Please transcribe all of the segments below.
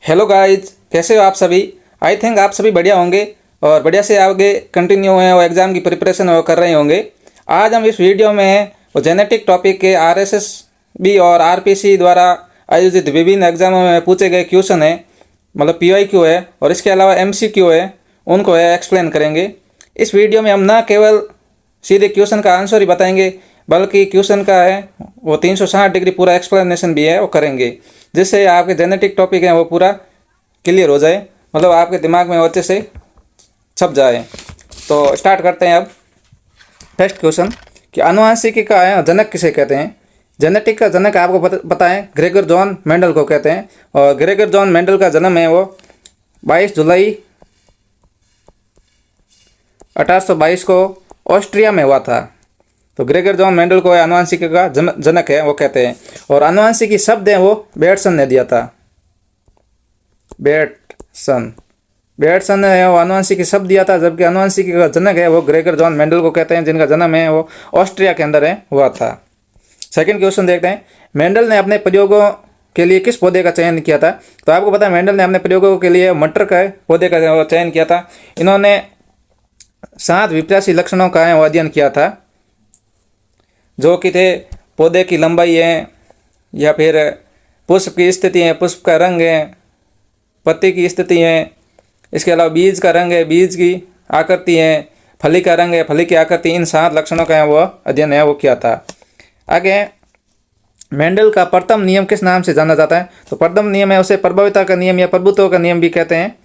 Hello guys, कैसे हो आप सभी। आई थिंक आप सभी बढ़िया होंगे और बढ़िया से आगे कंटिन्यू हैं और एग्ज़ाम की प्रिपरेशन वो कर रहे होंगे। आज हम इस वीडियो में वो जेनेटिक टॉपिक के आरएसएसबी और आरपीसी द्वारा आयोजित विभिन्न एग्जामों में पूछे गए क्वेश्चन है, मतलब पीवाईक्यू है और इसके अलावा एमसीक्यू है, उनको है एक्सप्लेन करेंगे। इस वीडियो में हम न केवल सीधे क्वेश्चन का आंसर ही बताएंगे बल्कि क्वेश्चन का है वो 360 डिग्री पूरा एक्सप्लेनेशन भी है वो करेंगे, जिससे आपके जेनेटिक टॉपिक हैं वो पूरा क्लियर हो जाए, मतलब आपके दिमाग में अच्छे से छप जाए। तो स्टार्ट करते हैं अब। फर्स्ट क्वेश्चन कि आनुवंशिकी का है जनक किसे कहते हैं। जेनेटिक का जनक आपको पता है ग्रेगर जॉन मेंडल को कहते हैं और ग्रेगर जॉन मेंडल का जन्म है वो 22 जुलाई 1822 को ऑस्ट्रिया में हुआ था। तो ग्रेगर जॉन मेंडल को आनुवंशिकी का जनक है वो कहते हैं। और आनुवंशिकी शब्द है वो बेटसन ने दिया था। बेटसन ने वो आनुवंशिकी शब्द दिया था, जबकि आनुवंशिकी का जनक है वो ग्रेगर जॉन मेंडल को कहते हैं, जिनका जन्म है वो ऑस्ट्रिया के अंदर है हुआ था। सेकंड क्वेश्चन देखते हैं, मेंडल ने अपने प्रयोगों के लिए किस पौधे का चयन किया था। तो आपको पता है मेंडल ने अपने प्रयोगों के लिए मटर का पौधे का चयन किया था। इन्होंने 7 विपरीत लक्षणों का अध्ययन किया था, जो कि थे पौधे की लंबाई है, या फिर पुष्प की स्थिति है, पुष्प का रंग है, पत्ती की स्थिति है, इसके अलावा बीज का रंग है, बीज की आकृति है, फली का रंग है, फली की आकृति। इन 7 लक्षणों का वो अध्ययन है वो किया था। आगे मेंडल का प्रथम नियम किस नाम से जाना जाता है। तो प्रथम नियम है उसे प्रभाविता का नियम या प्रभुत्व का नियम भी कहते हैं,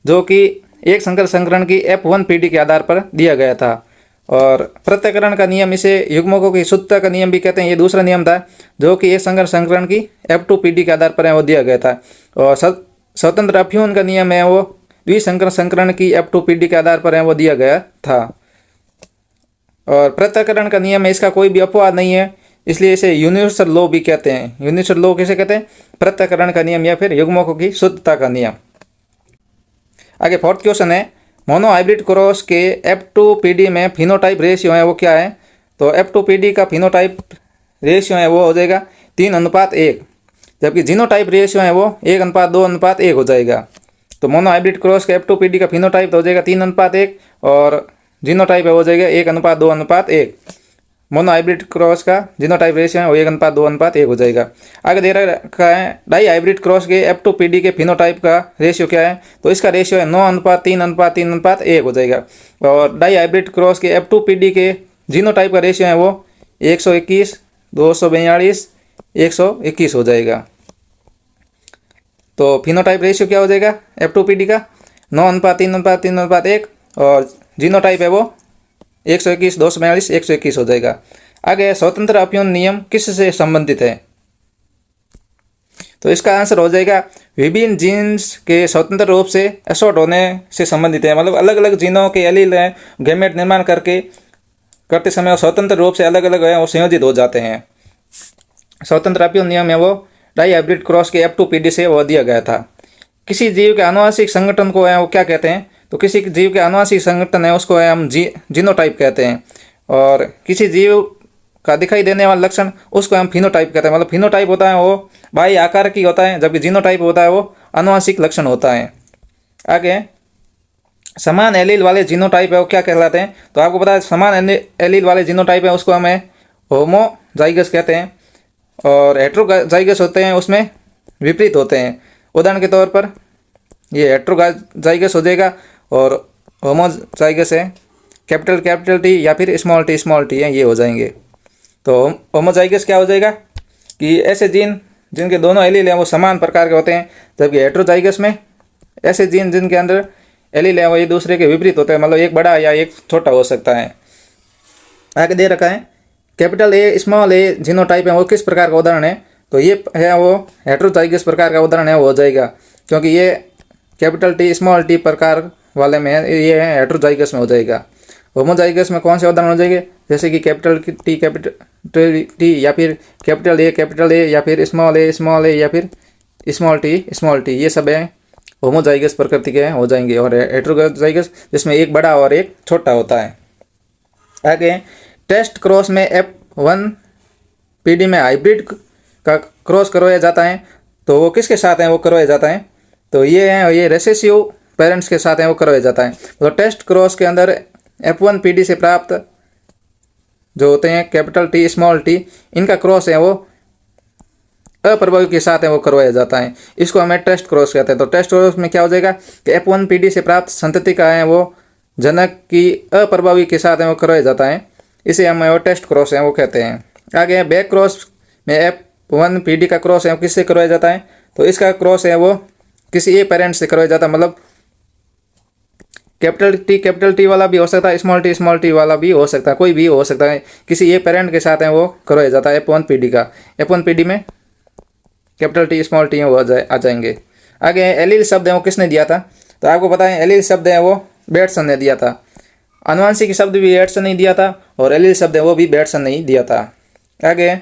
जो कि एक संकर संकरण की F1 पीढ़ी के आधार पर दिया गया था। और पृथक्करण का नियम इसे युग्मकों की शुद्धता का नियम भी कहते हैं। ये दूसरा नियम था जो कि एक संकर संकरण की F2 पीढ़ी के आधार पर है वो दिया गया था। और स्वतंत्र अफ्यून का नियम है वो द्विसंकर संकरण की F2 पीढ़ी के आधार पर है वो दिया गया था। और पृथक्करण का नियम है इसका कोई भी अपवाद नहीं है, इसलिए इसे यूनिवर्सल लॉ भी कहते हैं। यूनिवर्सल लॉ किसे कहते हैं, पृथक्करण का नियम या फिर युग्मकों की शुद्धता का नियम। आगे फोर्थ क्वेश्चन है, मोनो हाइब्रिड क्रॉस के F2 पीढ़ी में फिनोटाइप रेशियो है वो क्या है। तो F2 पीढ़ी का फिनोटाइप रेशियो है वो हो जाएगा 3:1, जबकि जीनोटाइप रेशियो है वो 1:2:1 हो जाएगा। तो मोनो हाइब्रिड क्रॉस के F2 पीढ़ी का फिनोटाइप हो जाएगा 3:1 और जीनोटाइप हो जाएगा 1:2:1। मोनो हाइब्रिड क्रॉस का जीनोटाइप रेशियो है वो 1:2:1 हो जाएगा। आगे दे रखा है डाई हाइब्रिड क्रॉस के F2 पीढ़ी के फिनोटाइप का रेशियो क्या है। तो इसका रेशियो है 9:3:3:1 हो जाएगा। और डाई हाइब्रिड क्रॉस के F2 पीढ़ी के जीनोटाइप का रेशियो है वो 121, 242, 121 हो जाएगा। तो फिनोटाइप रेशियो क्या हो जाएगा F2 पीढ़ी का 9:3:3:1 और जीनोटाइप है वो 121, 242, 121 हो जाएगा। आगे स्वतंत्र अफ्यून नियम किससे संबंधित है। तो इसका आंसर हो जाएगा विभिन्न जीन्स के स्वतंत्र रूप से असॉर्ट होने से संबंधित है। मतलब अलग अलग जीनों के एलील हैं गैमेट निर्माण करते समय स्वतंत्र रूप से अलग अलग है वो संयोजित हो जाते हैं। स्वतंत्र अफ्यून नियम है वो डाई हाइब्रिड क्रॉस के F2 पीढ़ी से वो दिया गया था। किसी जीव के आनुवंशिक संगठन को है वो क्या कहते हैं। तो किसी जीव के आनुवंशिक संगठन है उसको है हम जीनोटाइप कहते हैं। और किसी जीव का दिखाई देने वाला लक्षण उसको हम फिनोटाइप कहते हैं। मतलब फिनोटाइप होता है वो बाह्य आकार की होता है, जबकि जीनोटाइप होता है वो आनुवंशिक लक्षण होता है। आगे समान एलील वाले जीनोटाइप है वो क्या कहलाते हैं। तो आपको पता है समान एलील वाले जीनोटाइप है उसको हमें होमोजाइगस कहते हैं। और हेट्रोजाइगस होते हैं उसमें विपरीत होते हैं। उदाहरण के तौर पर ये हेट्रोजाइगस हो जाएगा और होमोजाइगस है कैपिटल टी या फिर स्मॉल टी है, ये हो जाएंगे। तो होमोजाइगस क्या हो जाएगा कि ऐसे जीन जिनके दोनों एलील हैं वो समान प्रकार के होते हैं, जबकि हेट्रोजाइगस में ऐसे जीन जिनके अंदर एलील है वो एक दूसरे के विपरीत होते हैं, मतलब एक बड़ा या एक छोटा हो सकता है। आगे दे रखा है capital A small a genotype है वो किस प्रकार का उदाहरण है। तो ये है वो हेट्रोजाइगस प्रकार का उदाहरण है वो हो जाएगा, क्योंकि ये कैपिटल टी स्मॉल टी प्रकार वाले में है, ये है हेट्रोजाइगस में हो जाएगा। होमोजाइगस में कौन से उदाहरण हो जाएंगे, जैसे कि कैपिटल टी या फिर कैपिटल ए या फिर स्मॉल ए या फिर स्मॉल टी, ये सब है होमोजाइगस प्रकृति के हो जाएंगे। और हेट्रोजाइगस जिसमें एक बड़ा और एक छोटा होता है। आगे टेस्ट क्रॉस में F1 पीढ़ी में हाइब्रिड का क्रॉस करवाया जाता है, तो वो किसके साथ है वो करवाया जाता है। तो ये रेसेसिव पेरेंट्स के साथ है वो करवाया जाता है। तो टेस्ट क्रॉस के अंदर F1PD से प्राप्त जो होते हैं कैपिटल टी स्मॉल टी, इनका क्रॉस है वो अप्रभावी के साथ है वो करवाया जाता है। इसको हमें टेस्ट क्रॉस कहते हैं। तो टेस्ट क्रॉस में क्या हो जाएगा कि F1PD से प्राप्त संतति का है वो जनक की अप्रभावी के साथ है वो करवाया जाता है। इसे हम वो टेस्ट क्रॉस है वो कहते हैं। आगे बैक क्रॉस में F1PD का क्रॉस है वो किससे करवाया जाता है? तो इसका क्रॉस है वो किसी एक पेरेंट से करवाया जाता है। मतलब कैपिटल टी वाला भी हो सकता है, स्मॉल टी वाला भी हो सकता है, कोई भी हो सकता है, किसी एक पेरेंट के साथ है वो करवाया जाता है F1PD का। F1PD में कैपिटल टी स्मॉल टी वो आ जाएंगे। आगे एलील शब्द है वो किसने दिया था? तो आपको पता है एलील शब्द है वो बेटसन ने दिया था। आनुवंशिक शब्द भी बेटसन ने दिया था और एलील शब्द है वो भी बेटसन ने ही दिया था। आगे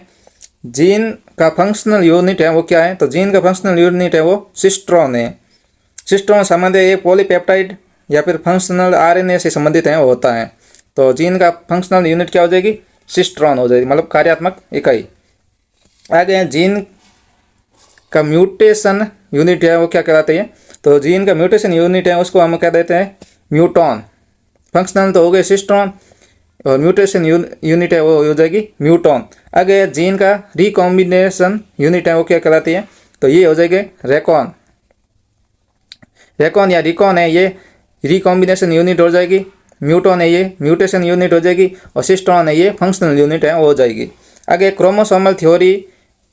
जीन का फंक्शनल यूनिट है वो क्या है? तो जीन का फंक्शनल यूनिट है वो सिस्ट्रॉन है। सिस्ट्रॉन सामान्य एक पॉलीपेप्टाइड या फिर फंक्शनल RNA से संबंधित है वो होता है। तो जीन का फंक्शनल यूनिट क्या हो जाएगी? सिस्ट्रॉन हो जाएगी, मतलब कार्यात्मक इकाई। आगे जीन का म्यूटेशन यूनिट है वो क्या कहलाते हैं? तो जीन का म्यूटेशन यूनिट है उसको हम कह देते हैं म्यूटॉन। फंक्शनल तो हो गए सिस्ट्रॉन और म्यूटेशन यूनिट है वो हो जाएगी म्यूटॉन। आगे जीन का रिकॉम्बिनेशन यूनिट है वो क्या कहलाती है? तो ये हो जाएगी रेकॉन। रेकॉन या रिकॉन है ये रिकॉम्बिनेशन यूनिट हो जाएगी। म्यूटॉन है ये म्यूटेशन यूनिट हो जाएगी और सिस्ट्रॉन है ये फंक्शनल यूनिट है वो हो जाएगी। आगे क्रोमोसोमल थ्योरी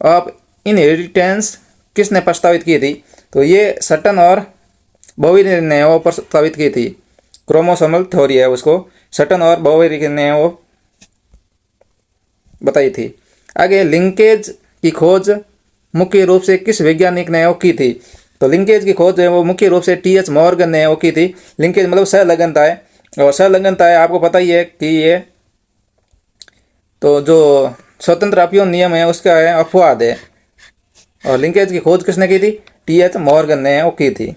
ऑफ इनहेरिटेंस किसने प्रस्तावित की थी? तो ये सटन और बोवेरी ने वो प्रस्तावित की थी। क्रोमोसोमल थ्योरी है उसको सटन और बोवेरी ने वो बताई थी। आगे लिंकेज की खोज मुख्य रूप से किस वैज्ञानिक ने वो की थी? तो लिंकेज की खोज है वो मुख्य रूप से TH मॉर्गन ने वो की थी। लिंकेज मतलब सहलग्नता है, और सहलग्नता है आपको पता ही है कि ये तो जो स्वतंत्र अपव्यय नियम है उसका है अपवाद है। और लिंकेज की खोज किसने की थी? TH मॉर्गन ने वो की थी।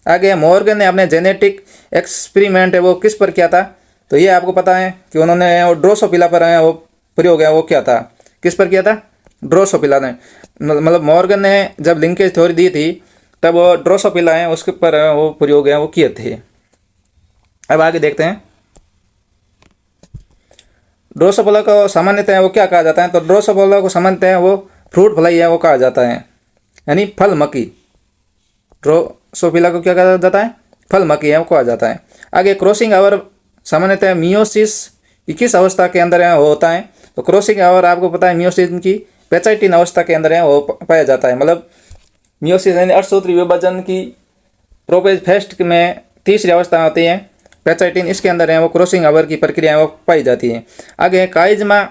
आगे मॉर्गन ने अपने जेनेटिक एक्सपेरिमेंट है वो किस पर किया था? तो ये आपको पता है कि उन्होंने वो ड्रोसोफिला पर है वो प्रयोग है वो क्या था? किस पर किया था? ड्रोसोफिला ने। मतलब मॉर्गन ने जब लिंकेज थ्योरी दी थी तब वो ड्रोसोफिला है उसके पर वो प्रयोग है वो किए थे। अब आगे देखते हैं ड्रोसोफिला को सामान्यतः वो क्या कहा जाता है? तो ड्रोसोफिला को सामान्यतः वो फ्रूट फ्लाई है वो कहा जाता है, यानी फल मक्खी। ड्रोसोफिला को क्या कहा जाता है? फल मक्खी है वो कहा जाता है। आगे क्रॉसिंग आवर सामान्यतः मियोसिस किस अवस्था के अंदर है वो होता है? तो क्रॉसिंग आवर आपको पता है मियोसिस की पेचाइटिन अवस्था के अंदर है वो पाया जाता है। मतलब मियोसिस यानी अर्धसूत्री विभाजन की प्रोपेज फेस्ट में तीसरी अवस्था होती है पेचाइटिन, इसके अंदर है वो क्रॉसिंग आवर की प्रक्रिया वो पाई जाती है। आगे काइजमा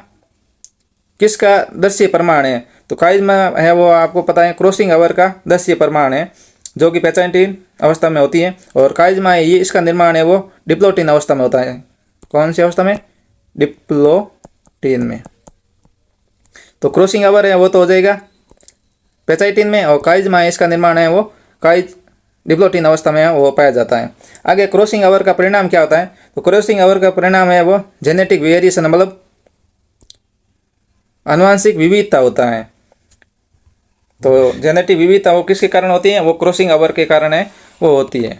किसका दृश्य प्रमाण है? तो काइजमा है वो आपको पता है क्रॉसिंग आवर का दृश्य प्रमाण है जो कि पेचाइटिन अवस्था में होती है। और काइजमा है ये इसका निर्माण है वो डिप्लोटिन अवस्था में होता है। कौन सी अवस्था में? डिप्लोटिन में। तो क्रॉसिंग आवर है वो तो हो जाएगा पेचाइटिन में, और काइजमा है इसका निर्माण है वो डिप्लोटिन अवस्था में वो पाया जाता है। आगे क्रॉसिंग आवर का परिणाम क्या होता है? तो क्रॉसिंग आवर का परिणाम है वो जेनेटिक वेरिएशन, मतलब आनुवंशिक विविधता होता है। तो जेनेटिक विविधता वो किसके कारण होती है? वो क्रॉसिंग आवर के कारण है वो होती है।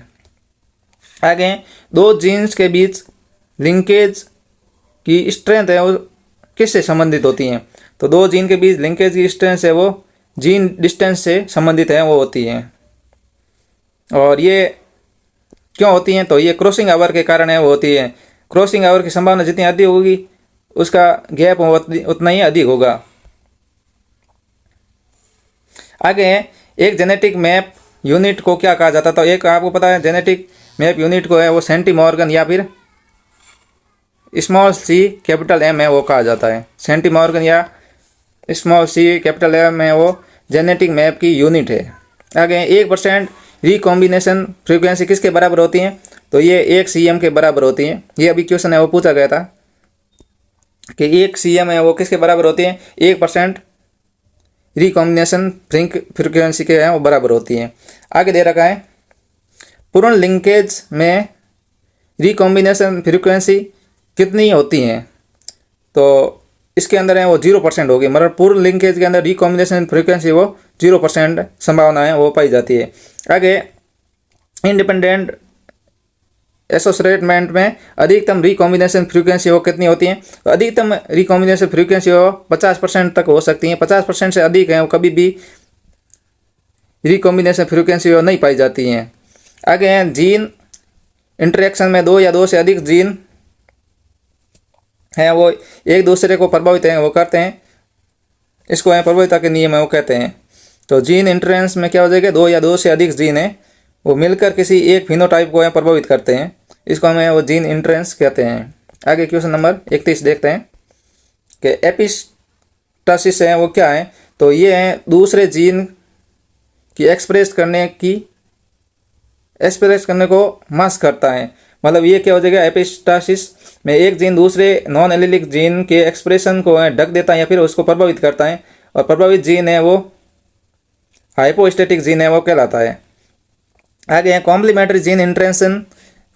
आगे दो जीन्स के बीच लिंकेज की स्ट्रेंथ है वो किससे संबंधित होती है? तो दो जीन के बीच लिंकेज की स्ट्रेंथ है वो जीन डिस्टेंस से संबंधित है वो होती है। और ये क्यों होती हैं? तो ये क्रॉसिंग आवर के कारण है वो होती है। क्रॉसिंग आवर की संभावना जितनी अधिक होगी उसका गैप उतना ही अधिक होगा। आगे एक जेनेटिक मैप यूनिट को क्या कहा जाता है? तो एक आपको पता है जेनेटिक मैप यूनिट को है वो सेंटीमॉर्गन या फिर c है वो कहा जाता है। सेंटीमॉर्गन या c है वो जेनेटिक मैप की यूनिट है। आगे 1% रिकॉम्बिनेशन फ्रीक्वेंसी किसके बराबर होती है? तो ये 1 cm के बराबर होती है। ये अभी क्वेश्चन है वो पूछा गया था कि 1 cm है वो किसके बराबर होती है? 1% रिकॉम्बिनेशन फ्रीक्वेंसी के है वो बराबर होती है। आगे दे रखा है पूर्ण लिंकेज में रिकॉम्बिनेशन फ्रीक्वेंसी कितनी होती है? तो इसके अंदर है वो 0% होगी। मतलब पूर्ण लिंकेज के अंदर रिकॉम्बिनेशन फ्रीक्वेंसी वो 0% संभावना है वो पाई जाती है। आगे इंडिपेंडेंट एसोसिएटमेंट में अधिकतम रिकॉम्बिनेशन फ्रीक्वेंसी वो कितनी होती है? तो अधिकतम रिकॉम्बिनेशन फ्रीक्वेंसी वो 50% तक हो सकती है। 50% से अधिक है वो कभी भी रिकॉम्बिनेशन फ्रीक्वेंसी वो नहीं पाई जाती हैं। आगे हैं जीन इंटरेक्शन में दो या दो से अधिक जीन हैं वो एक दूसरे को प्रभावित हैं वो करते हैं, इसको है प्रभाविता के नियम है वो कहते हैं। तो जीन इंटरेक्शन में क्या हो जाएगा, दो या दो से अधिक जीन है वो मिलकर किसी एक फिनोटाइप को प्रभावित करते हैं, इसको हमें वो जीन इंटरेंस कहते हैं। आगे क्वेश्चन नंबर 31 देखते हैं कि एपिस्टासिस है वो क्या है। तो ये है दूसरे जीन की एक्सप्रेस करने को मास्क करता है। मतलब ये क्या हो जाएगा, एपिस्टासिस में एक जीन दूसरे नॉन एलिलिक जीन के एक्सप्रेशन को ढक देता है या फिर उसको प्रभावित करता है, और प्रभावित जीन है वो हाइपोस्टैटिक जीन है वो कहलाता है। आगे है कॉम्प्लीमेंट्री जीन इंटरेक्शन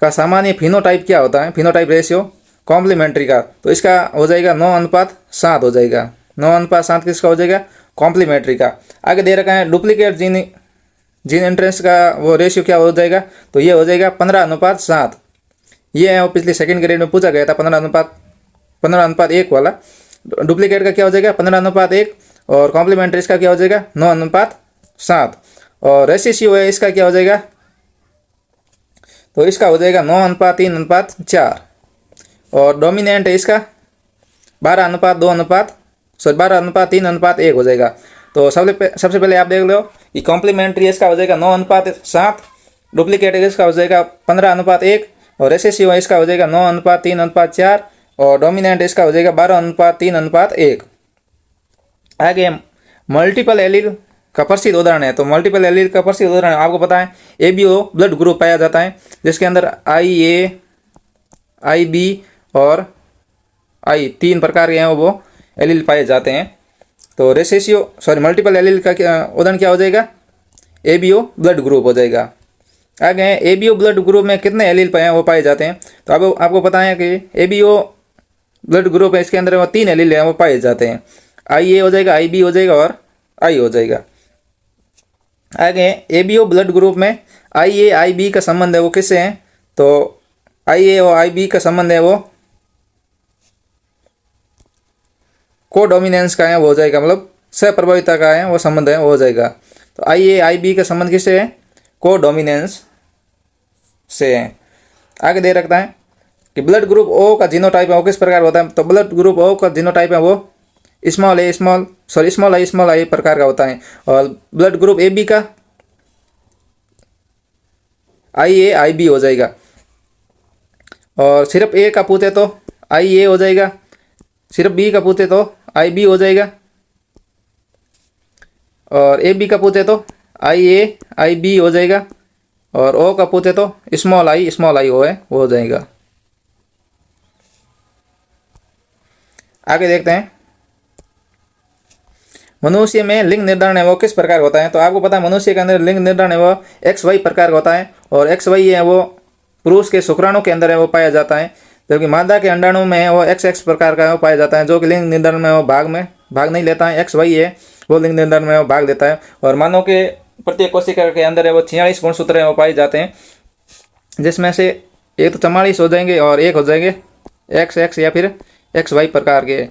का सामान्य फिनोटाइप क्या होता है, फिनोटाइप रेशियो कॉम्प्लीमेंट्री का। तो इसका हो जाएगा 9:7 हो जाएगा। 9:7 किसका हो जाएगा, कॉम्प्लीमेंट्री का। आगे दे रखा है डुप्लीकेट जीन इंटरेंस का वो रेशियो क्या हो जाएगा, तो ये हो जाएगा 15:7। ये है वो पिछले सेकंड ग्रेड में पूछा गया था 15:1 वाला। डुप्लीकेट का क्या हो जाएगा 15:1 और कॉम्प्लीमेंट्री इसका क्या हो जाएगा 9:7। और रेशियो है इसका क्या हो जाएगा, तो इसका हो जाएगा 9:3:4। और डोमिनेंट है इसका 12:3:1 हो जाएगा। तो सबसे पहले आप देख लो कि कॉम्प्लीमेंट्री इसका हो जाएगा 9:7, डुप्लीकेट इसका हो जाएगा 15:1 और रेसेसिव इसका हो जाएगा 9:3:4 और डोमिनेंट इसका हो जाएगा 12:3:1। आगे मल्टीपल एलील का प्रसिद्ध उदाहरण है। तो मल्टीपल एलील का प्रसिद्ध उदाहरण आपको पता है एबीओ ब्लड ग्रुप पाया जाता है, जिसके अंदर IA, IB और I 3 प्रकार के हैं वो एलील पाए जाते हैं। तो मल्टीपल एलील का उदाहरण क्या हो जाएगा, एबीओ ब्लड ग्रुप हो जाएगा। आगे एबीओ ब्लड ग्रुप में कितने एलील पाए हैं वो पाए जाते हैं। तो आपको पता है कि एबीओ ब्लड ग्रुप है, इसके अंदर वो 3 एलील हैं वो पाए जाते हैं। IA हो जाएगा, IB हो जाएगा और I हो जाएगा। आगे एबीओ ब्लड ग्रुप में IA IB का संबंध है वो किससे है, तो IA और IB का संबंध है वो को डोमिनेंस का है वो हो जाएगा, मतलब सहप्रभाविता का है वो संबंध है वो हो जाएगा। तो IA IB का संबंध किससे है, को डोमिनेंस से है। आगे दे रखता है कि ब्लड ग्रुप O का जीनोटाइप है वो किस प्रकार होता है। तो ब्लड ग्रुप O का जीनोटाइप है वो स्मॉल आई प्रकार का होता है। और ब्लड ग्रुप AB का IA IB हो जाएगा। और सिर्फ A का पूछे तो IA हो जाएगा, सिर्फ B का पूछे तो IB हो जाएगा, और AB का पूछे तो IA IB हो जाएगा, और O का पूछे तो स्मॉल आई वो हो जाएगा। आगे देखते हैं मनुष्य में लिंग निर्धारण है वो किस प्रकार होता है। तो आपको पता है मनुष्य के अंदर लिंग निर्धारण है वो XY प्रकार का होता है, और XY है वो पुरुष के शुक्राणु के अंदर है वो पाया जाता है, जबकि मादा के अंडाणु में है वो XX प्रकार का वो पाया जाता है, जो कि लिंग निर्धारण में वो भाग नहीं लेता है। XY है वो लिंग निर्धारण में वो भाग लेता है। और मानव के प्रत्येक कोशिका के अंदर है वो 46 गुणसूत्र है वो पाए जाते हैं, जिसमें से एक तो 44 हो जाएंगे और एक हो जाएंगे XX या फिर XY प्रकार के।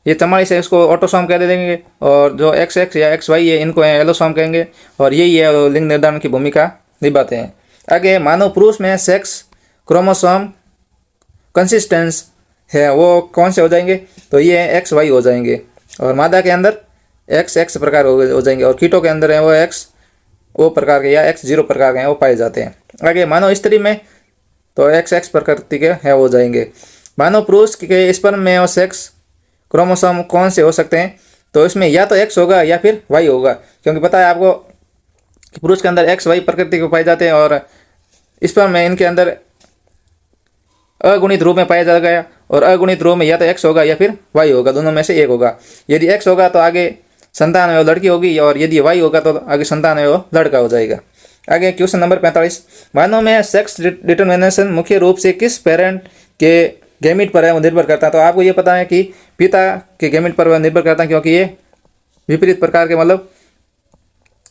ये 44 है इसको ऑटोसोम कह देंगे, और जो XX या XY है इनको एलोसोम कहेंगे, और यही है लिंग निर्धारण की भूमिका निभाते हैं। आगे मानव पुरुष में सेक्स क्रोमोसोम कंसिस्टेंस है वो कौन से हो जाएंगे, तो ये XY हो जाएंगे, और मादा के अंदर XX प्रकार हो जाएंगे, और कीटों के अंदर है वो XO प्रकार के या X0 प्रकार के हैं वो पाए जाते हैं। आगे मानव स्त्री में तो XX प्रकृति के है हो जाएंगे। मानव पुरुष के स्पर्म में और सेक्स क्रोमोसोम कौन से हो सकते हैं, तो इसमें या तो X होगा या फिर Y होगा, क्योंकि पता है आपको कि पुरुष के अंदर XY प्रकृति के पाए जाते हैं, और स्पर्म में इनके अंदर अगुणित रूप में पाया जाएगा, और अगुणित रूप में या तो X होगा या फिर Y होगा, दोनों में से एक होगा। यदि X होगा तो आगे संतान है वो लड़की होगी, और यदि Y होगा तो आगे संतान है वो लड़का हो जाएगा। आगे क्वेश्चन नंबर 45, मानव में सेक्स डिटर्मिनेशन मुख्य रूप से किस पेरेंट के गैमिट पर है वो निर्भर करता है। तो आपको ये पता है कि पिता के गैमिट पर वह निर्भर करता है, क्योंकि ये विपरीत प्रकार के मतलब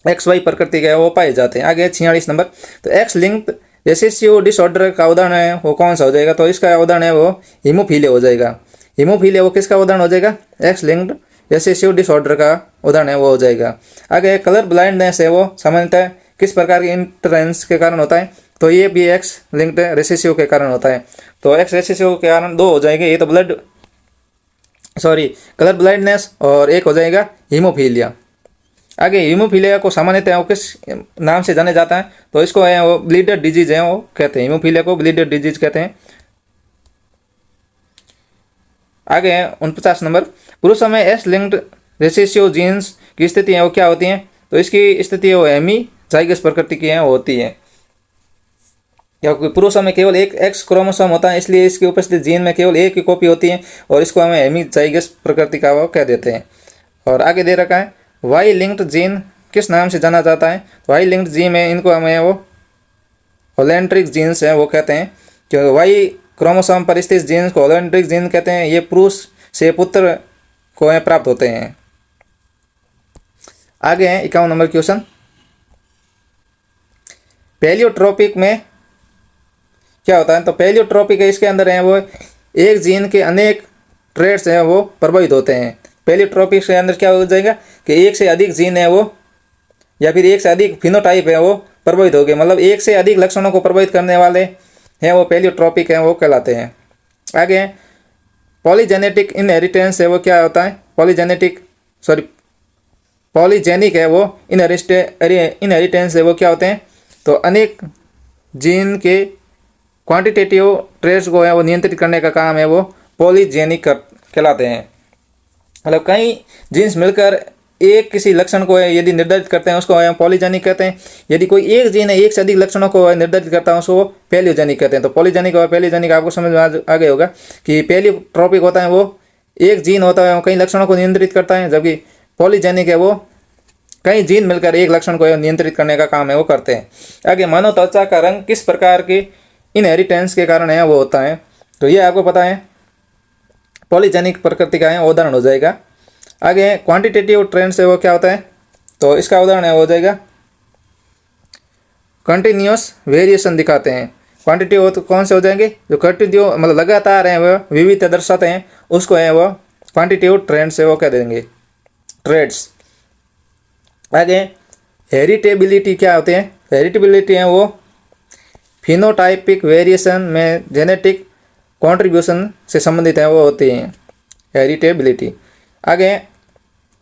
XY प्रकृति के वो पाए जाते हैं। आगे 46 नंबर, तो एक्स लिंक्ड रिसेसिव डिसऑर्डर का उदाहरण है वो कौन सा हो जाएगा? तो इसका उदाहरण है वो हीमोफीलिया हो जाएगा। हीमोफीलिया वो किसका उदाहरण हो जाएगा? एक्स लिंक्ड रिसेसिव डिसऑर्डर का उदाहरण है वो हो जाएगा। आगे कलर ब्लाइंडनेस है वो सामान्यतः किस प्रकार के इंटरेंस के कारण होता है? तो ये भी एक्स लिंक्ड रिसेसिव के कारण होता है। तो एक्स रिसेसिव के कारण दो हो जाएंगे, ये तो कलर ब्लाइंडनेस और एक हो जाएगा हीमोफीलिया। आगे हीमोफीलिया को सामान्यतः वो किस नाम से जाने जाता है? तो इसको है वो ब्लीडर डिजीज है वो कहते हैं, हीमोफीलिया को ब्लीडर डिजीज कहते हैं। आगे 49 नंबर, पुरुषों में एस लिंक्ड रिसेसिव जीन्स की स्थिति है वो क्या होती है? तो इसकी स्थिति वो हेमीजाइगस प्रकृति की है वो होती है, क्योंकि पुरुषों में केवल एक एक्स क्रोमोसोम होता है, इसलिए इसकी उपस्थित जीन में केवल एक ही कॉपी होती है और इसको हमें हेमीजाइगस प्रकृति का वो कह देते हैं। और आगे दे रखा है वाई लिंक्ड जीन किस नाम से जाना जाता है? तो वाई लिंक्ड जीन में इनको हमें वो होलेंट्रिक जीन्स है वो कहते हैं, क्योंकि वाई क्रोमोसोम पर स्थित जीन्स को होलेंट्रिक जीन कहते हैं। ये पुरुष से पुत्र को प्राप्त होते हैं। आगे है 51 नंबर क्वेश्चन, पैलियोट्रोपिक में क्या होता है? तो पैलियोट्रोपिक है इसके अंदर है वो एक जीन के अनेक ट्रेड्स हैं वो प्रभावित होते हैं। पैलियोट्रोपिक के अंदर क्या हो जाएगा कि एक से अधिक जीन है वो या फिर एक से अधिक फिनोटाइप है वो प्रभावित हो गए, मतलब एक से अधिक लक्षणों को प्रभावित करने वाले हैं वो पैलियोट्रोपिक हैं वो कहलाते हैं। आगे पॉलीजेनेटिक इनहेरिटेंस है वो क्या होता है? पॉलीजेनिक है वो इनहेरिटेंस है वो क्या होते हैं? तो अनेक जीन के क्वांटिटेटिव ट्रेड्स को है वो नियंत्रित करने का काम है वो पॉलीजेनिक कहलाते हैं। मतलब कई जीन्स मिलकर एक किसी लक्षण को यदि निर्धारित करते हैं उसको हम पॉलीजेनिक कहते हैं। यदि कोई एक जीन है एक से अधिक लक्षणों को निर्धारित करता है उसको पैलियोजेनिक कहते हैं। तो पॉलीजेनिक और पैलियोजेनिक आपको समझ में आ गया होगा कि पैलियोट्रोपिक होता है वो एक जीन होता है वो कई लक्षणों को नियंत्रित करता है, जबकि पॉलीजेनिक है वो कई जीन मिलकर एक लक्षण को नियंत्रित करने का काम है वो करते हैं। आगे मानव त्वचा का रंग किस प्रकार के इनहेरिटेंस के कारण है वो होता है? तो ये आपको पता है पॉलीजेनिक प्रकृति का है उदाहरण हो जाएगा। आगे क्वांटिटेटिव ट्रेंड्स है वो क्या होता है? तो इसका उदाहरण है हो जाएगा कंटिन्यूस वेरिएशन दिखाते हैं। क्वांटिटी तो कौन से हो जाएंगे? जो कंटिन्यू मतलब लगातार है वो विविधता दर्शाते हैं उसको है वो क्वांटिटेटिव ट्रेंड्स है वो कह देंगे, ट्रेड्स। आगे हेरिटेबिलिटी क्या होते हैं? हेरिटेबिलिटी है वो फिनोटाइपिक वेरिएशन में जेनेटिक कंट्रीब्यूशन से संबंधित है वो होती है हेरिटेबिलिटी। आगे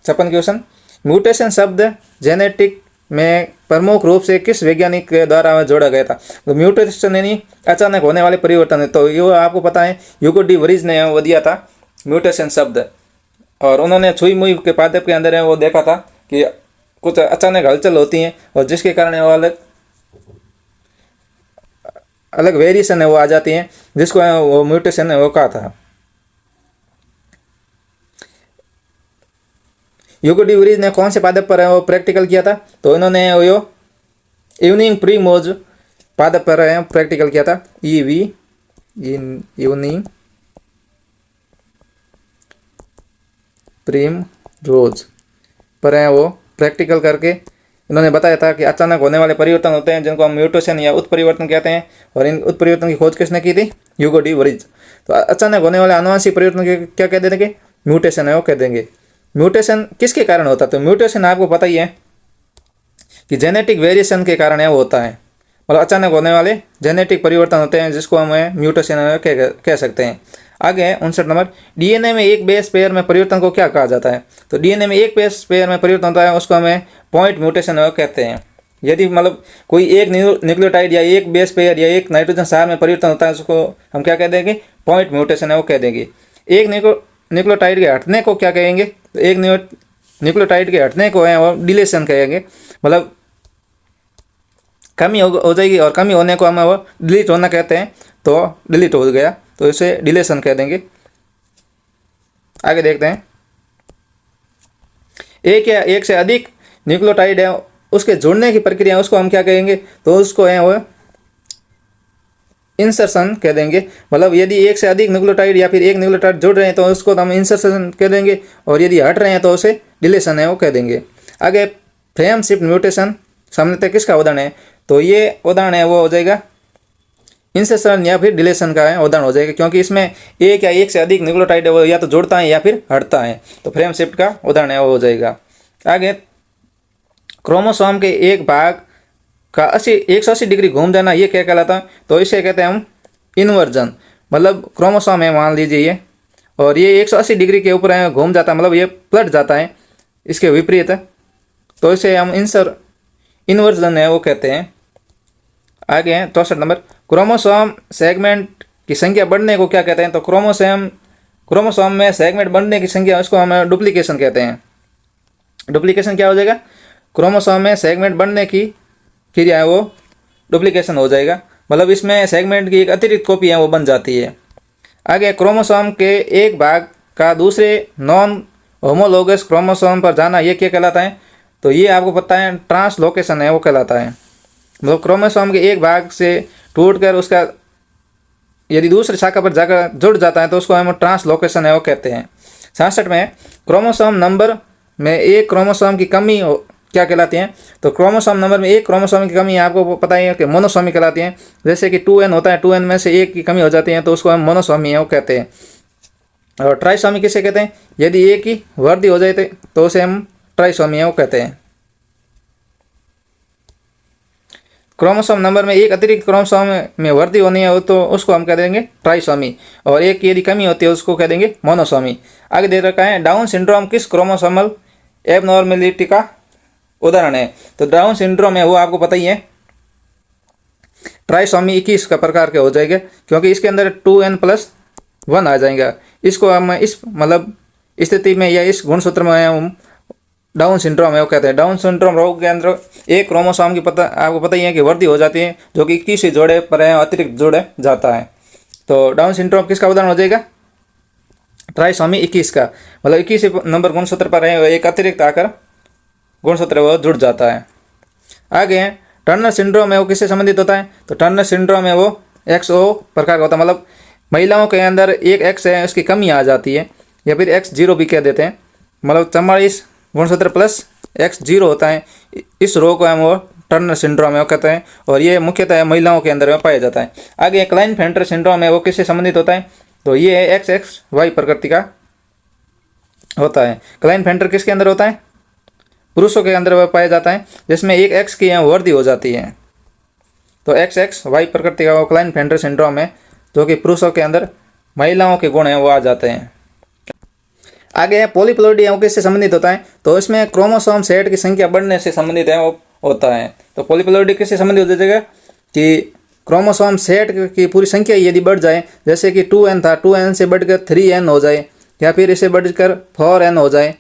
56 क्वेश्चन, म्यूटेशन शब्द जेनेटिक में प्रमुख रूप से किस वैज्ञानिक के द्वारा जोड़ा गया था? तो म्यूटेशन यानी अचानक होने वाले परिवर्तन है। तो ये आपको पता है ह्यूगो डी वरीज ने वो दिया था म्यूटेशन शब्द, और उन्होंने छुई मुई के पादप के अंदर है वो देखा था कि कुछ अचानक हलचल होती है और जिसके कारण वो अलग वेरिएशन है वो आ जाती है, जिसको वो म्यूटेशन है वो कहा था। ह्यूगो डी वरीज ने कौन से पादप पर है वो प्रैक्टिकल किया था? तो इन्होंने वो इवनिंग प्रीमोज पादप पर है प्रैक्टिकल किया था। इवनिंग प्रीम रोज पर है वो प्रैक्टिकल करके इन्होंने बताया था कि अचानक होने वाले परिवर्तन होते हैं जिनको हम म्यूटेशन या उत्परिवर्तन कहते हैं, और इन उत्परिवर्तन की खोज किसने की थी? Hugo de worries. तो अचानक होने वाले आनुवंशिक परिवर्तन के क्या कह देंगे? म्यूटेशन है वो कह देंगे। म्यूटेशन किसके कारण होता है? तो म्यूटेशन आपको पता ही है कि जेनेटिक वेरिएशन के कारण है वो होता है, मतलब अचानक होने वाले जेनेटिक परिवर्तन होते हैं जिसको हम म्यूटेशन कह सकते हैं। आगे 59 नंबर, डीएनए में एक बेस पेयर में परिवर्तन को क्या कहा जाता है? तो डीएनए में एक बेस पेयर में परिवर्तन होता है उसको हमें पॉइंट म्यूटेशन कहते हैं। यदि मतलब कोई एक न्यूक्लियोटाइड या एक बेस पेयर या एक नाइट्रोजन क्षार में परिवर्तन होता है उसको हम क्या कह देंगे? पॉइंट म्यूटेशन है वो कह देंगे। एक न्यूक्लियोटाइड के हटने को क्या कहेंगे? तो एक न्यूक्लियोटाइड के हटने को है वो डिलीशन कहेंगे, मतलब कमी हो जाएगी, और कमी होने को हम वो डिलीट होना कहते हैं। तो डिलीट हो गया तो इसे डिलीशन कह देंगे। आगे देखते हैं, एक या एक से अधिक न्यूक्लियोटाइड है उसके जुड़ने की प्रक्रिया उसको हम क्या कहेंगे? तो उसको है वो इंसर्शन कह देंगे। मतलब यदि एक से अधिक न्यूक्लियोटाइड या फिर एक न्यूक्लियोटाइड जुड़ रहे हैं तो उसको हम इंसर्शन कह देंगे, और यदि हट रहे हैं तो उसे डिलीशन है वो कह देंगे। आगे फ्रेम शिफ्ट म्यूटेशन सामान्यतः किसका उदाहरण है? तो ये उदाहरण है वो हो जाएगा इंसर्शन या फिर डिलीशन का है उदाहरण हो जाएगा, क्योंकि इसमें एक या एक से अधिक न्यूक्लियोटाइड है वो या तो जुड़ता है या फिर हटता है, तो फ्रेम शिफ्ट का उदाहरण है वो हो जाएगा। आगे क्रोमोसोम के एक भाग का 180 डिग्री घूम जाना, ये क्या कहलाता है? तो इसे कहते हैं हम इन्वर्जन। मतलब क्रोमोसोम है मान लीजिए ये, और ये 180 डिग्री के ऊपर घूम जाता है, मतलब ये पलट जाता है इसके विपरीत, तो इसे हम इन्वर्जन है वो कहते हैं। आगे हैं 64 नंबर, क्रोमोसोम सेगमेंट की संख्या बढ़ने को क्या कहते हैं? तो क्रोमोसोम में सेगमेंट बढ़ने की संख्या, उसको हम डुप्लीकेशन कहते हैं। डुप्लीकेशन क्या हो जाएगा? क्रोमोसोम में सेगमेंट बढ़ने की क्रिया है वो डुप्लीकेशन हो जाएगा, मतलब इसमें सेगमेंट की एक अतिरिक्त कॉपी है वो बन जाती है। आगे क्रोमोसोम के एक भाग का दूसरे नॉन होमोलोगस क्रोमोसोम पर जाना, ये क्या कहलाता है? तो ये आपको पता है ट्रांसलोकेशन है वो कहलाता है। मतलब क्रोमोसोम के एक भाग से टूटकर उसका यदि दूसरी शाखा पर जाकर जुड़ जाता है तो उसको हम ट्रांसलोकेशन है वो कहते हैं। 67 में क्रोमोसोम नंबर में एक क्रोमोसोम की कमी क्या कहलाती है? तो क्रोमोसोम नंबर में एक क्रोमोसोम की कमी आपको पता ही है कि मोनोसोमी कहलाती है। जैसे कि 2n होता है, 2n में से एक की कमी हो जाती है तो उसको हम मोनोसोमी है वो कहते हैं। और ट्राइसोमी किसे कहते हैं? यदि एक की वृद्धि हो जाए तो उसे हम ट्राइसोमी है वो कहते हैं। क्रोमोसोम नंबर में एक अतिरिक्त क्रोमोसोम में वृद्धि होनी है तो उसको हम कह देंगे ट्राइसोमी, और एक की यदि कमी होती है उसको कह देंगे मोनोसोमी। आगे दे रखा है डाउन सिंड्रोम किस क्रोमोसोमल एबनॉर्मेलिटी का उदाहरण है? तो डाउन सिंड्रोम है वो आपको पता ही है ट्राइसोमी 21 का प्रकार के हो जाएगा, क्योंकि इसके अंदर 2n+1 आ जाएगा। इसको हम इस मतलब स्थिति में या इस गुणसूत्र में हम डाउन सिंड्रोम है वो कहते हैं। डाउन सिंड्रोम रोग के अंदर एक क्रोमोसोम की आपको पता ही है कि वृद्धि हो जाती है, जो कि 21 जोड़े पर अतिरिक्त जोड़े जाता है। तो डाउन सिंड्रोम किसका उदाहरण हो जाएगा? ट्राइसोमी 21 का, मतलब 21 नंबर गुणसूत्र पर है एक अतिरिक्त आकर गुणसूत्र वो जुड़ जाता है। आगे टर्नर सिंड्रोम है वो किससे संबंधित होता है? तो टर्नर सिंड्रोम है वो XO प्रकार का होता है, मतलब महिलाओं के अंदर एक X है उसकी कमी आ जाती है, या फिर X0 भी कह देते हैं, मतलब 44 गुणसूत्र प्लस X0 होता है। इस रोग को हम वो टर्नर सिंड्रोम है वो कहते हैं, और ये मुख्यतः महिलाओं के अंदर में पाया जाता है। आगे क्लाइनफेल्टर सिंड्रोम है वो किससे संबंधित होता है? तो ये XXY प्रकृति का होता है। क्लाइनफेल्टर किसके अंदर होता है? पुरुषों के अंदर वह पाया जाता है, जिसमें एक X की वृद्धि हो जाती है। तो XXY प्रकृति का वो क्लाइनफेल्टर सिंड्रोम है, जो कि पुरुषों के अंदर महिलाओं के गुण हैं वो आ जाते हैं। आगे है पॉलीप्लोइडी वो किससे संबंधित होता है? तो इसमें क्रोमोसोम सेट की संख्या बढ़ने से संबंधित है वो होता है। तो पॉलीप्लोइडी किससे संबंधित हो जाएगा कि क्रोमोसोम सेट की पूरी संख्या यदि बढ़ जाए, जैसे कि 2n था, 2n से बढ़कर 3n हो जाए, या फिर इसे बढ़कर 4n हो जाए,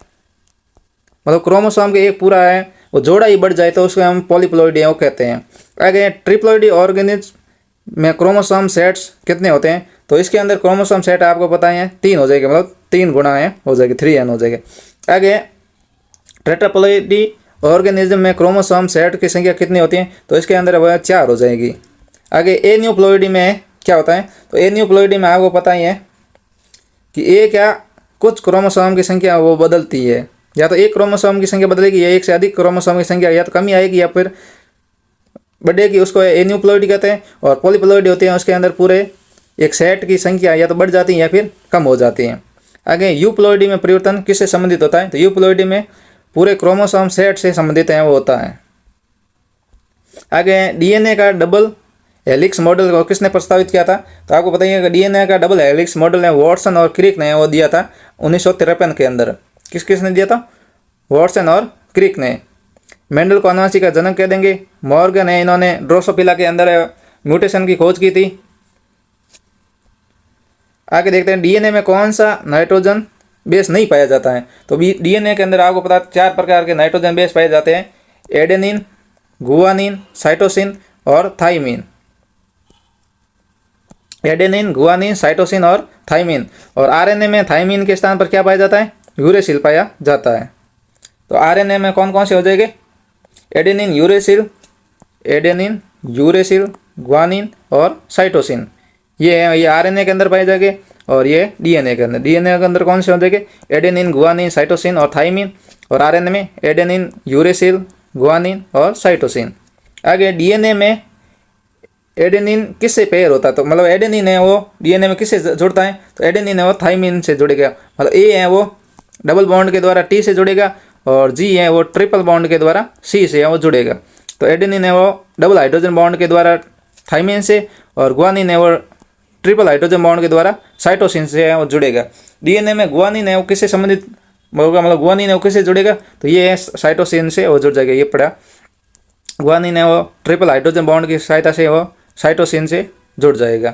मतलब क्रोमोसोम के एक पूरा है वो जोड़ा ही बढ़ जाए तो उसको हम पॉलीप्लोइडी वो कहते हैं। आगे ट्रिप्लोइडी ऑर्गेनिज्म में क्रोमोसोम सेट्स कितने होते हैं? तो इसके अंदर क्रोमोसोम सेट आपको पता है 3 हो जाएगा, मतलब 3 गुना है हो जाएगी, 3n हो जाएगा। आगे टेट्राप्लोइडी ऑर्गेनिज्म में क्रोमोसोम सेट की संख्या कितनी होती है? तो इसके अंदर वह 4 हो जाएगी। आगे एन्यूप्लोइडी में क्या होता है? तो एन्यूप्लोइडी में आपको पता ही है कि एक या कुछ क्रोमोसोम की संख्या वो बदलती है, या तो एक क्रोमोसोम की संख्या बदलेगी या एक से अधिक क्रोमोसोम की संख्या या तो कमी आएगी या फिर बढ़ेगी, उसको एन्यूप्लोइडी कहते हैं। और पॉलीप्लोइडी होती है, उसके अंदर पूरे एक सेट की संख्या या तो बढ़ जाती है या फिर कम हो जाती है। आगे यूप्लोइडी में परिवर्तन किससे संबंधित होता है? तो यूप्लोइडी में पूरे क्रोमोसोम सेट से संबंधित है वो होता है। आगे डीएनए का डबल हेलिक्स मॉडल को किसने प्रस्तावित किया था? तो आपको पता ही है कि डीएनए का डबल हेलिक्स मॉडल है वॉटसन और क्रिक ने वो दिया था 1953 के अंदर। किसने दिया था? वॉटसन और क्रिक ने। मेंडल को आनुवंशिक का जनक कह देंगे मॉर्गन है, इन्होंने ड्रोसोफिला के अंदर म्यूटेशन की खोज की थी। आगे देखते हैं डीएनए में कौन सा नाइट्रोजन बेस नहीं पाया जाता है? तो डीएनए के अंदर आपको पता 4 प्रकार के नाइट्रोजन बेस पाए जाते हैं, एडेनिन, गुआनिन, साइटोसिन और थाइमिन। एडेनिन, गुआनिन, साइटोसिन और थाइमिन। और आरएनए में थाइमिन के स्थान पर क्या पाया जाता है? यूरेसिल पाया जाता है। तो आरएनए में कौन कौन से हो जाएंगे? एडेनिन, यूरेसिल, ग्वानिन और साइटोसिन। ये आरएनए के अंदर पाए जाएंगे, और ये डीएनए के अंदर कौन से हो जाएंगे? एडेनिन, गुआनिन, साइटोसिन और थाइमिन। और आरएनए में एडेनिन, यूरेसिल, गुआनिन और साइटोसिन। आगे डीएनए में एडेनिन किससे पेयर होता है, तो मतलब एडेनिन है वो डीएनए में किससे जुड़ता है, तो एडेनिन है वो थाइमिन से जुड़ेगा, मतलब ए है वो डबल बॉन्ड के द्वारा टी से जुड़ेगा और जी है वो ट्रिपल बॉन्ड के द्वारा सी से है वो जुड़ेगा। तो एडेनिन है वो डबल हाइड्रोजन बॉन्ड के द्वारा थाइमिन से और गुआनिन है वो ट्रिपल हाइड्रोजन बॉन्ड के द्वारा साइटोसिन से है वो जुड़ेगा। डीएनए में गुआनिन है वो किससे संबंधित होगा, मतलब गुआनिन है वो किससे जुड़ेगा, तो ये है साइटोसिन से वो जुड़ जाएगा, ये पड़ा। गुआनिन है वो ट्रिपल हाइड्रोजन बॉन्ड की सहायता से वो साइटोसिन से जुड़ जाएगा।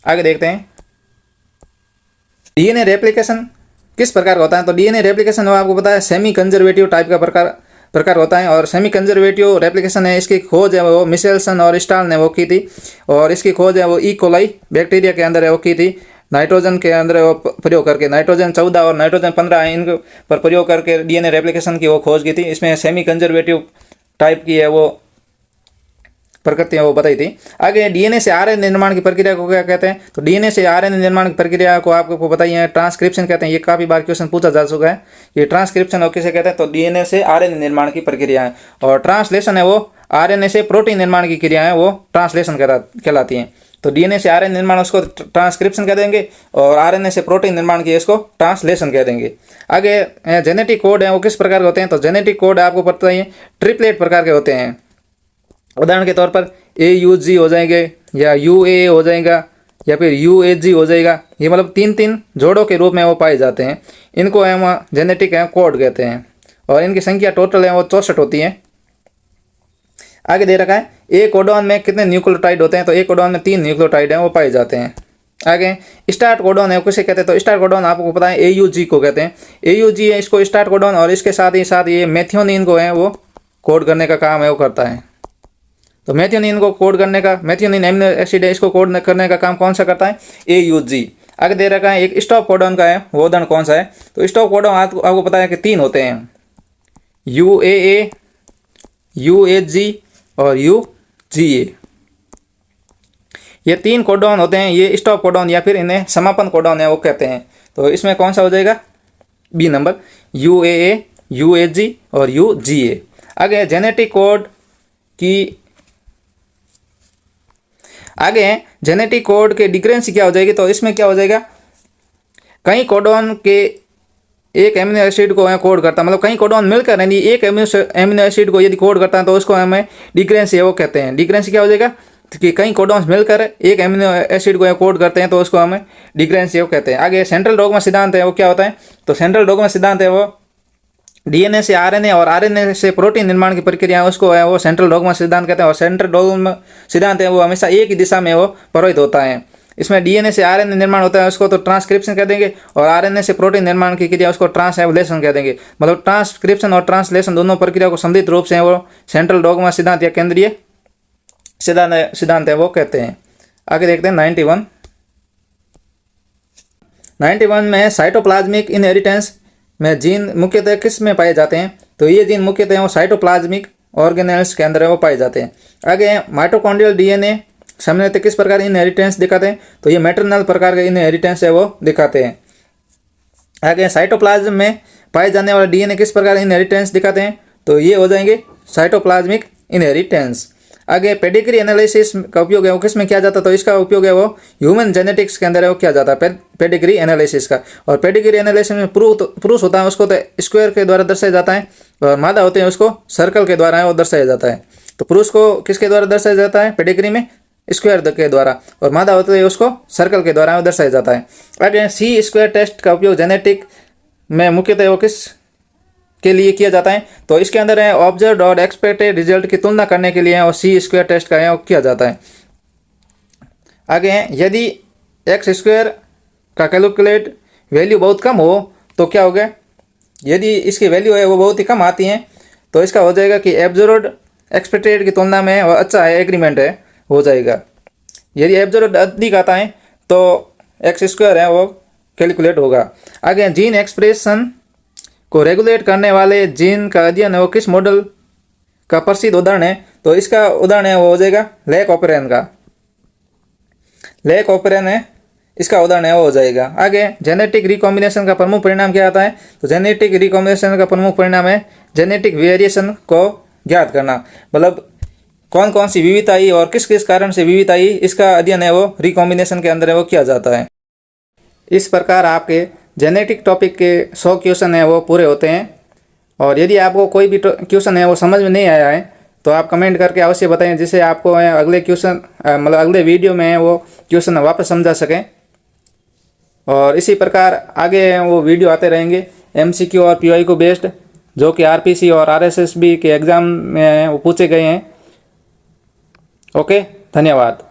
आगे देखते हैं डीएनए रेप्लिकेशन किस प्रकार का होता है, तो डीएनए रेप्लिकेशन आपको पता है सेमी कंजर्वेटिव टाइप का प्रकार होता है। और सेमी कंजर्वेटिव रेप्लिकेशन है, इसकी खोज है वो मिशेल्सन और स्टाल ने वो की थी, और इसकी खोज है वो ई कोलाई बैक्टीरिया के अंदर है वो की थी। नाइट्रोजन के अंदर वो प्रयोग करके नाइट्रोजन 14 और नाइट्रोजन 15 इन पर प्रयोग करके डीएनए रेप्लिकेशन की वो खोज की थी। इसमें सेमी कंजर्वेटिव टाइप की है वो प्रकृति है वो बताई थी। आगे डीएनए से आरएनए निर्माण की प्रक्रिया को क्या कहते हैं, तो डीएनए से आरएनए निर्माण की प्रक्रिया को आपको बताइए ट्रांसक्रिप्शन कहते हैं। ये काफ़ी बार क्वेश्चन पूछा जा चुका है, ये ट्रांसक्रिप्शन और किसे कहते हैं, तो डीएनए से आरएनए निर्माण की प्रक्रिया है। और ट्रांसलेशन है वो आरएनए से प्रोटीन निर्माण की क्रिया है वो ट्रांसलेशन कहलाती है। तो डीएनए से आरएनए निर्माण उसको ट्रांसक्रिप्शन कह देंगे और आरएनए से प्रोटीन निर्माण की इसको ट्रांसलेशन कह देंगे। आगे जेनेटिक कोड है वो किस प्रकार के होते हैं, तो जेनेटिक कोड आपको पता ही है ट्रिपलेट प्रकार के होते हैं। उदाहरण के तौर पर AUG हो जाएंगे या UAA हो जाएगा या फिर UAG हो जाएगा। ये मतलब 3-3 जोड़ों के रूप में वो पाए जाते हैं। इनको हम जेनेटिक है कोड कहते हैं और इनकी संख्या टोटल है वो 64 होती है। आगे दे रखा है ए कोडॉन में कितने न्यूक्लियोटाइड होते हैं, तो ए कोडॉन में 3 न्यूक्लियोटाइड हैं वो पाए जाते हैं। आगे स्टार्ट कोडॉन है किसे कहते हैं, तो स्टार्ट कोडॉन आपको पता है AUG को कहते हैं। AUG है इसको स्टार्ट कोडॉन और इसके साथ ये मेथियोनिन को है वो कोड करने का काम है वो करता है। तो मेथियोनिन को कोड करने का, मेथियोनिन एमिनो एसिड है इसको कोड करने का काम कौन सा करता है, AUG। आगे दे रखा है एक स्टॉप कोडॉन का है वो उदाहरण कौन सा है, तो स्टॉप कोडॉन आपको पता है कि 3 होते हैं, UAA, UAG और UGA। ये 3 कोडॉन होते हैं, ये स्टॉप कोडॉन या फिर इन्हें समापन कोडॉन है वो कहते हैं। तो इसमें कौन सा हो जाएगा, बी नंबर, UAA, UAG और UGA। आगे जेनेटिक कोड की जेनेटिक कोड के डिक्रेंस क्या हो जाएगी, तो इसमें क्या हो जाएगा, कई कोडॉन के एक एमिनो एसिड को कोड करता है, मतलब कई कोडॉन मिलकर यानी एक एमिनो एसिड को यदि कोड करता है तो उसको हमें डिक्रेंस है वो कहते हैं। डिक्रेंस क्या हो जाएगा कि कई कोडॉन्स मिलकर एक एमिनो एसिड को कोड करते हैं तो उसको हमें डिक्रेंस है वो कहते हैं। आगे सेंट्रल डॉगमा सिद्धांत है वो क्या होता है, तो सेंट्रल डॉगमा सिद्धांत है वो डीएनए से आरएनए और आरएनए से प्रोटीन निर्माण की प्रक्रिया है उसको है वो सेंट्रल डॉगमा सिद्धांत कहते हैं। और सेंट्रल डॉगमा सिद्धांत है वो हमेशा एक ही दिशा में वो प्रभावित होता है। इसमें डीएनए से आरएनए निर्माण होता है उसको तो ट्रांसक्रिप्शन कह देंगे और आरएनए से प्रोटीन निर्माण की क्रिया उसको ट्रांसलेशन कह देंगे। मतलब ट्रांसक्रिप्शन और ट्रांसलेशन दोनों प्रक्रिया को सम्मिलित रूप से वो सेंट्रल डॉगमा सिद्धांत या केंद्रीय सिद्धांत है वो कहते हैं। आगे देखते हैं 91 में साइटोप्लाज्मिक इनहेरिटेंस में जीन मुख्यतः किस में पाए जाते हैं, तो ये जीन मुख्यतः वो साइटोप्लाज्मिक ऑर्गेनेल्स के अंदर वो पाए जाते हैं। आगे माइटोकॉन्ड्रियल डीएनए सामान्यतः किस प्रकार इनहेरिटेंस दिखाते हैं, तो ये मैटरनल प्रकार के इनहेरिटेंस है वो दिखाते हैं। आगे साइटोप्लाज्म में पाए जाने वाले डीएनए किस प्रकार इनहेरिटेंस दिखाते हैं, तो ये हो जाएंगे साइटोप्लाज्मिक इनहेरिटेंस। आगे पेडिग्री एनालिसिस का उपयोग है वो किस में किया जाता है, तो इसका उपयोग है वो ह्यूमन जेनेटिक्स के अंदर है वो किया जाता है पेडिग्री एनालिसिस का। और पेडिग्री एनालिसिस में पुरुष होता है उसको तो स्क्वायर के द्वारा दर्शाया जाता है और मादा होते हैं उसको सर्कल के द्वारा है वो दर्शाया जाता है। तो पुरुष को किसके द्वारा दर्शाया जाता है पेडिग्री में, स्क्वायर के द्वारा, और मादा होते हैं उसको सर्कल के द्वारा दर्शाया जाता है। आगे सी स्क्वायर टेस्ट का उपयोग जेनेटिक में मुख्यतः वो किस के लिए किया जाता है, तो इसके अंदर है ऑब्जर्व और एक्सपेक्टेड रिजल्ट की तुलना करने के लिए है और सी स्क्वायर टेस्ट का है वो किया जाता है। आगे है यदि एक्स स्क्वायर का कैलकुलेट वैल्यू बहुत कम हो तो क्या हो गया, यदि इसकी वैल्यू है वो बहुत ही कम आती है तो इसका हो जाएगा कि एब्जर्व्ड एक्सपेक्टेड की तुलना में वो अच्छा है एग्रीमेंट है हो जाएगा। यदि एब्जर्व्ड अधिक आता है तो एक्स स्क्वायर है वो कैलकुलेट होगा। आगे जीन एक्सप्रेशन को रेगुलेट करने वाले जीन का अध्ययन है वो किस मॉडल का प्रसिद्ध उदाहरण है, तो इसका उदाहरण है वो हो जाएगा लेक ऑपरेन का, लेक ऑपरेन है इसका उदाहरण है वो हो जाएगा। आगे जेनेटिक रिकॉम्बिनेशन का प्रमुख परिणाम क्या आता है, तो जेनेटिक रिकॉम्बिनेशन का प्रमुख परिणाम है जेनेटिक वेरिएशन को ज्ञात करना, मतलब कौन कौन सी विविधता आई और किस किस कारण से विविधता आई, इसका अध्ययन है वो रिकॉम्बिनेशन के अंदर है वो किया जाता है। इस प्रकार आपके जेनेटिक टॉपिक के 100 क्वेश्चन है वो पूरे होते हैं। और यदि आपको कोई भी क्वेश्चन है वो समझ में नहीं आया है तो आप कमेंट करके अवश्य बताएं, जिससे आपको अगले क्वेश्चन मतलब अगले वीडियो में वो क्वेश्चन वापस समझा सकें। और इसी प्रकार आगे वो वीडियो आते रहेंगे MCQ और PY को बेस्ड, जो कि RPC और RSSB के एग्ज़ाम में वो पूछे गए हैं। ओके, धन्यवाद।